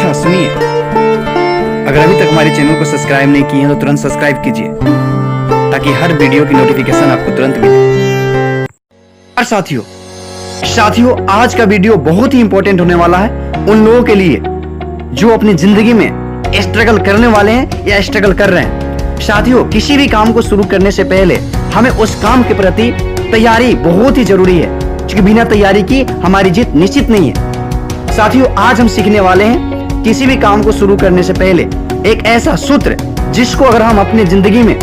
अच्छा सुनिए, अगर अभी तक हमारे चैनल को सब्सक्राइब नहीं किए हैं तो तुरंत सब्सक्राइब कीजिए ताकि हर वीडियो की नोटिफिकेशन आपको तुरंत मिले। और साथियों आज का वीडियो बहुत ही इंपॉर्टेंट होने वाला है उन लोगों के लिए जो अपनी जिंदगी में स्ट्रगल करने वाले हैं या स्ट्रगल कर रहे हैं। साथियों, किसी भी काम को शुरू करने से पहले हमें उस काम के प्रति तैयारी बहुत ही जरूरी है, क्योंकि बिना तैयारी की हमारी जीत निश्चित नहीं है। साथियों, आज हम सीखने वाले हैं किसी भी काम को शुरू करने से पहले एक ऐसा सूत्र जिसको अगर हम अपनी जिंदगी में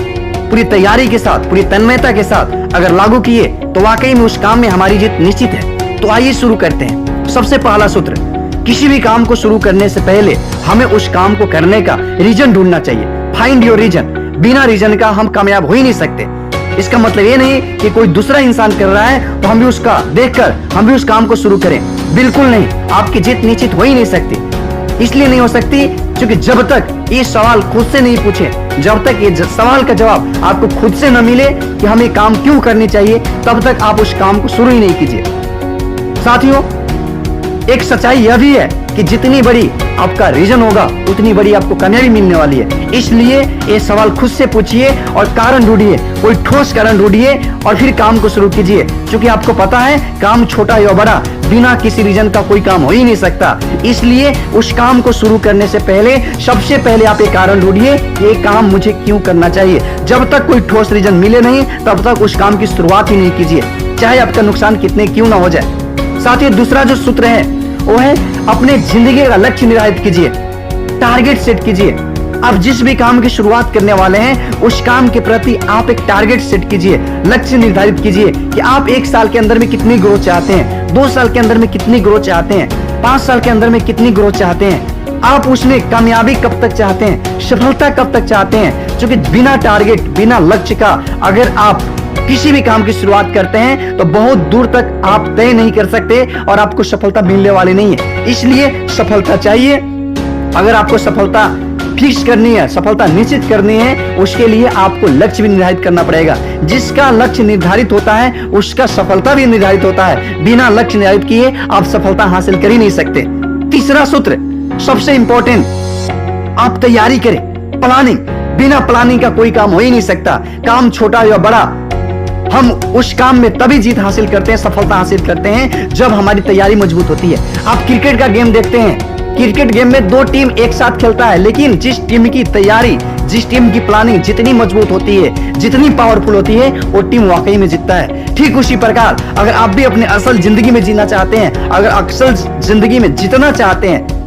पूरी तैयारी के साथ, पूरी तन्मयता के साथ अगर लागू किए तो वाकई में उस काम में हमारी जीत निश्चित है। तो आइए शुरू करते हैं। सबसे पहला सूत्र, किसी भी काम को शुरू करने से पहले हमें उस काम को करने का रीजन ढूंढना चाहिए। Find your reason. बिना रीजन का हम कामयाब हो ही नहीं सकते। इसका मतलब ये नहीं कि कोई दूसरा इंसान कर रहा है तो हम भी उसका देखकर हम भी उस काम को शुरू करें। बिल्कुल नहीं, आपकी जीत निश्चित हो ही नहीं सकती। इसलिए नहीं हो सकती क्योंकि जब तक ये सवाल खुद से नहीं पूछे, जब तक ये सवाल का जवाब आपको खुद से न मिले कि हमें काम क्यों करनी चाहिए, तब तक आप उस काम को शुरू ही नहीं कीजिए। साथियों, एक सच्चाई यह भी है कि जितनी बड़ी आपका रीजन होगा उतनी बड़ी आपको कामयाबी मिलने वाली है। इसलिए ये सवाल खुद से पूछिए और कारण ढूंढिए, कोई ठोस कारण ढूंढिए और फिर काम को शुरू कीजिए। क्योंकि आपको पता है काम छोटा या बड़ा बिना किसी रीजन का कोई काम हो ही नहीं सकता। इसलिए उस काम को शुरू करने से पहले सबसे पहले आप एक कारण ढूंढिए कि ये काम मुझे क्यों करना चाहिए। जब तक कोई ठोस रीजन मिले नहीं तब तक उस काम की शुरुआत ही नहीं कीजिए, चाहे आपका नुकसान कितने क्यों ना हो जाए। साथियों, दूसरा जो सूत्र है वो है अपने जिंदगी का लक्ष्य निर्धारित कीजिए, टारगेट सेट कीजिए। आप जिस भी काम की शुरुआत करने वाले हैं उस काम के प्रति आप एक टारगेट सेट कीजिए, लक्ष्य निर्धारित कीजिए कि आप 1 साल के अंदर में कितनी ग्रोथ चाहते हैं, 2 साल के अंदर में कितनी ग्रोथ चाहते हैं, 5 साल के अंदर में कितनी ग्रोथ चाहते हैं। आप उसमें कामयाबी कब तक चाहते हैं, सफलता कब तक चाहते हैं। क्योंकि बिना टारगेट, बिना लक्ष्य का अगर आप किसी भी काम की शुरुआत करते हैं तो बहुत दूर तक आप तय नहीं कर सकते और आपको सफलता मिलने वाली नहीं है। इसलिए सफलता चाहिए। अगर आपको सफलता फिक्स करनी है, सफलता निश्चित करनी है, उसके लिए आपको लक्ष्य भी निर्धारित करना पड़ेगा। जिसका लक्ष्य निर्धारित होता है उसका सफलता भी निर्धारित होता है। बिना लक्ष्य निर्धारित किए आप सफलता हासिल कर ही नहीं सकते। तीसरा सूत्र सबसे इंपॉर्टेंट, आप तैयारी करें, प्लानिंग। बिना प्लानिंग का कोई काम हो ही नहीं सकता। काम छोटा या बड़ा, हम उस काम में तभी जीत हासिल करते हैं, सफलता हासिल करते हैं जब हमारी तैयारी मजबूत होती है। आप क्रिकेट का गेम देखते हैं, क्रिकेट गेम में 2 टीम एक साथ खेलता है, लेकिन जिस टीम की तैयारी, जिस टीम की प्लानिंग जितनी मजबूत होती है, जितनी पावरफुल होती है, वो टीम वाकई में जीतता है। ठीक उसी प्रकार अगर आप भी अपने असल जिंदगी में जीना चाहते हैं, अगर असल जिंदगी में जीतना चाहते हैं,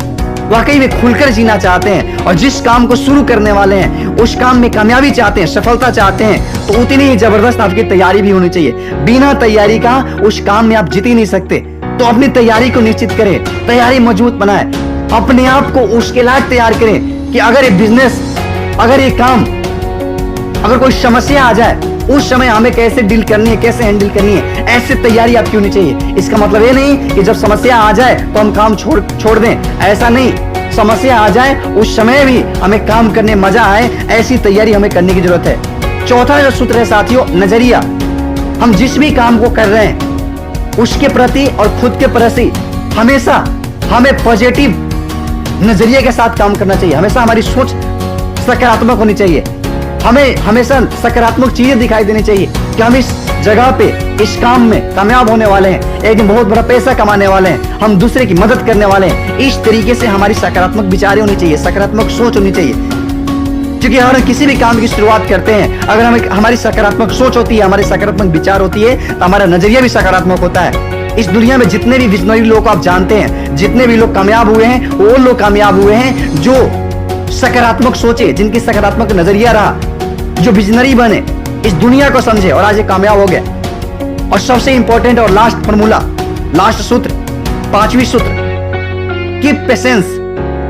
वाकई में खुलकर जीना चाहते हैं और जिस काम को शुरू करने वाले हैं उस काम में कामयाबी चाहते हैं, सफलता चाहते हैं, तो उतनी ही जबरदस्त आपकी तैयारी भी होनी चाहिए। बिना तैयारी का उस काम में आप जीत ही नहीं सकते। तो अपनी तैयारी को निश्चित करें, तैयारी मजबूत बनाएं, अपने आप को उसके लायक तैयार करें कि अगर ये बिजनेस, अगर ये काम, अगर कोई समस्या आ जाए उस समय हमें कैसे डील करनी है, कैसे हैंडल करनी है। ऐसे तैयारी आपकी होनी चाहिए। इसका मतलब ये नहीं कि जब समस्या आ जाए तो हम काम छोड़ दें, ऐसा नहीं। समस्या आ जाए उस समय भी हमें काम करने मजा आए, ऐसी तैयारी हमें करने की जरूरत है। चौथा जो सूत्र है साथियों, नजरिया। हम जिस भी काम को कर रहे हैं उसके प्रति और खुद के प्रति हमेशा हमें पॉजिटिव नजरिए के साथ काम करना चाहिए। हमेशा हमारी सोच सकारात्मक होनी चाहिए। हमें हमेशा सकारात्मक चीजें दिखाई देनी चाहिए कि हम इस जगह पे, इस काम में कामयाब होने वाले हैं, एक दिन बहुत बड़ा पैसा कमाने वाले हैं, हम दूसरे की मदद करने वाले हैं। इस तरीके से हमारी सकारात्मक विचारें होनी चाहिए, सकारात्मक सोच होनी चाहिए। क्योंकि अगर किसी भी काम की शुरुआत करते हैं, अगर हमारी सकारात्मक सोच होती है, हमारी सकारात्मक विचार होती है, तो हमारा नजरिया भी सकारात्मक होता है। इस दुनिया में जितने भी विजनरी लोग आप जानते हैं, जितने भी लोग कामयाब हुए हैं, वो लोग कामयाब हुए हैं जो सकारात्मक सोचे, जिनकी सकारात्मक नजरिया रहा, जो विजनरी बने, इस दुनिया को समझे और आज ये कामयाब हो गए। और सबसे इंपॉर्टेंट और लास्ट फॉर्मूला, लास्ट सूत्र, 5वीं सूत्र, कीप पेशेंस।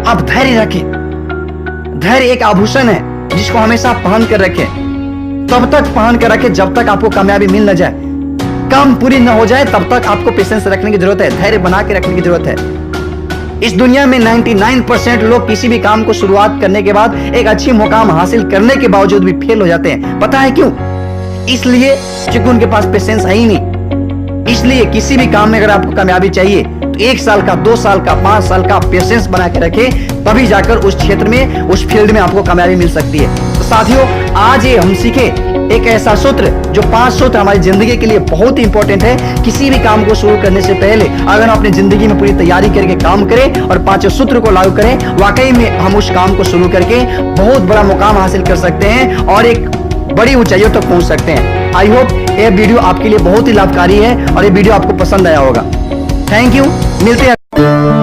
आप धैर्य रखें। धैर्य एक आभूषण है जिसको हमेशा आप पहन कर रखें, तब तक पहन कर रखें जब तक आपको कामयाबी मिल न जाए, काम पूरी न हो जाए, तब तक आपको पेशेंस रखने की जरूरत है, धैर्य बना के रखने की जरूरत है। इस दुनिया में 99% लोग किसी भी काम को शुरुआत करने के बाद एक अच्छी मुकाम हासिल करने के बावजूद भी फेल हो जाते हैं। पता है क्यों? इसलिए क्योंकि उनके पास पेशेंस है ही नहीं। इसलिए किसी भी काम में अगर आपको कामयाबी चाहिए तो 1 साल का, 2 साल का, 5 साल का पेशेंस बना के रखें, तभी जाकर उस क्षेत्र में, उस फील्ड में आपको कामयाबी मिल सकती है। तो साथियों, आज ये हम सीखे एक ऐसा सूत्र, जो 5 सूत्र हमारी जिंदगी के लिए बहुत इंपॉर्टेंट है। किसी भी काम को शुरू करने से पहले अगर हम अपनी जिंदगी में पूरी तैयारी करके काम करें और 5 सूत्र को लागू करें, वाकई में हम उस काम को शुरू करके बहुत बड़ा मुकाम हासिल कर सकते हैं और एक बड़ी ऊंचाइयों तक पहुंच सकते हैं। आई होप ये वीडियो आपके लिए बहुत ही लाभकारी है और ये वीडियो आपको पसंद आया होगा। थैंक यू, मिलते हैं।